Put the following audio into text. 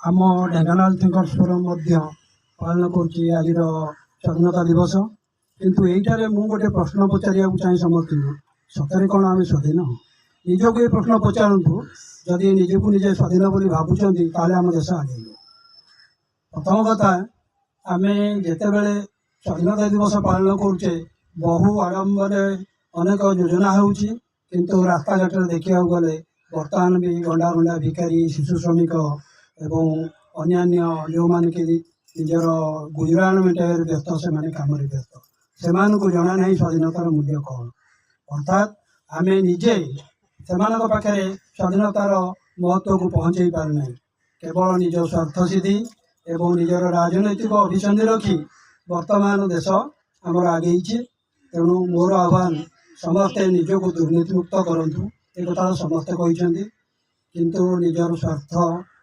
आम Dhenkanal thinkers forum पालन कर स्वाधीनता दिवस किंतु यहीटारे मु गोटे प्रश्न पचारिया चाहे समस्त सतरे कौन आम स्वाधीन निजक ये प्रश्न पचारतु जदि निजक निजे स्वाधीन बोली भावुंट आम देश आगे प्रथम कथा आम जिते बड़े स्वाधीनता दिवस पालन करुचे बहु आडम्बर अनेक योजना होंतु रास्ता घाट देखा गले बर्तमान भी गंडा गंडा भिकारी शिशु श्रमिक एवं अन्यान्य जो मान कि निजर गुजराण मेटाइर व्यस्त से कम व्यस्त से जना ना स्वाधीनतार मूल्य कौन अर्थात आम निजे से पाखे स्वाधीनतार महत्व को पहुँचे पारना केवल निज स्वार्थ सिद्धि एवं निजर राजनैतिक अभिसंधि रखी वर्तमान देश आमर आगे तेणु मोर आह्वान समस्ते निजक दुर्नीति मुक्त करूँ एक कथा समस्ते कहते किंतु निजर स्वार्थ